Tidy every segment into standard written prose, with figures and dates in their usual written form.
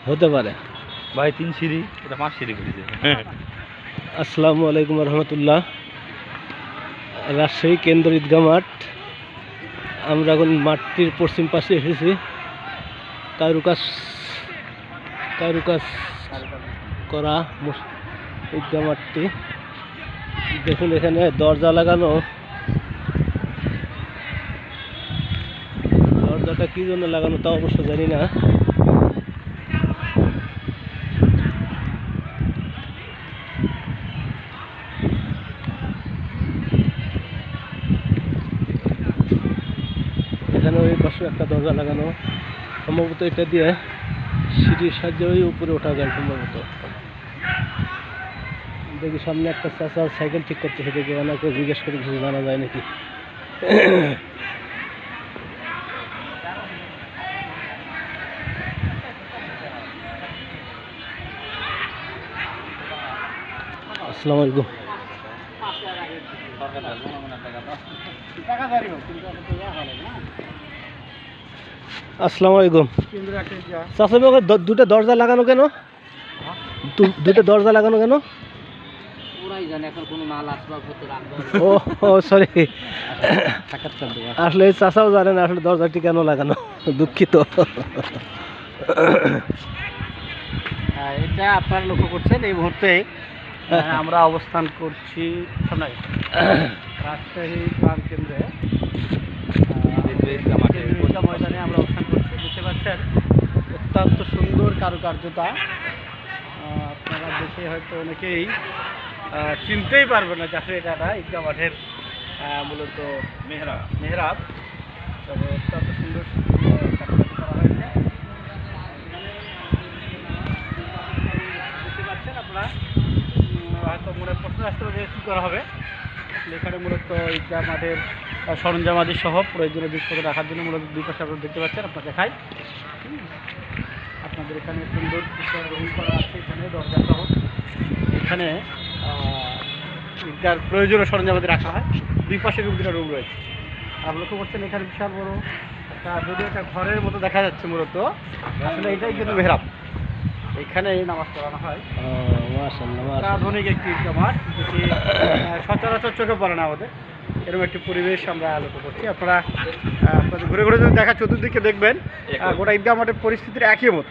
হতে পারে। ভাই 3 সিঁড়ি, এটা 5 সিঁড়ি করেছে। আসসালামু আলাইকুম রহমতুল্লাহ। রাজশাহী কেন্দ্র ঈদগাহ মাঠ। আমরা এখন মাঠটির পশ্চিম পাশে এসেছি। কারুকাজ করা ঈদগাহ মাঠটি দেখুন, এখানে দরজা লাগানো। দরজাটা কি জন্য লাগানো তা অবশ্য জানি না। এখানে ওই পাশে একটা দরজা লাগানো, সম্ভবত এটা দিয়ে সিঁড়ির সাহায্যে ওই উপরে ওঠা যায় সম্ভবত। দেখি সামনে একটা চাচা সাইকেল ঠিক করতেছে, দেখি ওনাকে জিজ্ঞেস করে কিছু জানা যায় নাকি। আসসালামু আলাইকুম। আসসালামু আলাইকুম। চাচা দুটো দরজা লাগানো কেন? দুটো দরজা লাগানো কেন? ও সরি, আসলে চাচাও জানেন আসলে দরজাটি কেন লাগানো। দুঃখিত। এটা আপনারা লক্ষ্য করছেন এই মুহূর্তে আমরা অবস্থান করছি রাজশাহী প্রাণ কেন্দ্রে ময়দানে আমরা অবস্থান করছি। দেখতে পাচ্ছেন অত্যন্ত সুন্দর কারুকার্যতা। আপনারা দেখে হয়তো অনেকেই চিনতেই পারবেন না যে আসলে এটা ঈদগাহ মাঠের মূলত মেহরাব। তবে অত্যন্ত সুন্দর কারুকার্য করা হয়েছে। দেখতে পাচ্ছেন আপনারা, হয়তো মনে প্রশ্ন আসতে হবে কী করা হবে। এখানে মূলত ঈদগাহ মাঠের সরঞ্জামাদি সহ প্রয়োজনীয় জিনিসপত্র রাখার জন্য মূলত দুই পাশে আপনারা দেখতে পাচ্ছেন। আপনার দেখাই, আপনাদের এখানে সুন্দর রুম করা আছে, এখানে দরজা সহ এখানে ঈদগাহর প্রয়োজনীয় সরঞ্জামাদি রাখা হয়। দুই পাশে দুটো রুম রয়েছে। আপনি লক্ষ্য করছেন এখানে বিশাল বড় একটা, যদিও একটা ঘরের মতো দেখা যাচ্ছে, মূলত আসলে এটাই কিন্তু মেহরাব। এখানে নামাজ পড়ানো হয়। আধুনিক একটি ঈদগাহ মাঠ, যেটি সচরাচর চোখে পড়ে না আমাদের। এরকম একটি পরিবেশ আমরা লক্ষ্য করছি। আপনারা ঘুরে ঘুরে যদি দেখা চতুর্দিকে দেখবেন, গোটা ঈদগাহ মাঠের পরিস্থিতির একই মত।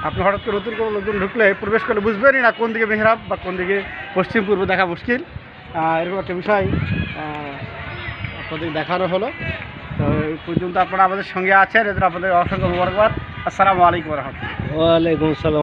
আপনি হঠাৎ করে নতুন কোনো লোকজন ঢুকলে প্রবেশ করলে বুঝবেনই না কোন দিকে মেহরাব বা কোন দিকে পশ্চিম পূর্ব দেখা মুশকিল। এরকম একটা বিষয় আপনাদের দেখানো হলো। তো এই পর্যন্ত আপনারা আমাদের সঙ্গে আছেন, এদের আপনাদের অসংখ্য মোবারকবাদ। আসসালামু আলাইকুম রহমতুল্লাহ। ওয়ালাইকুম আসসালাম।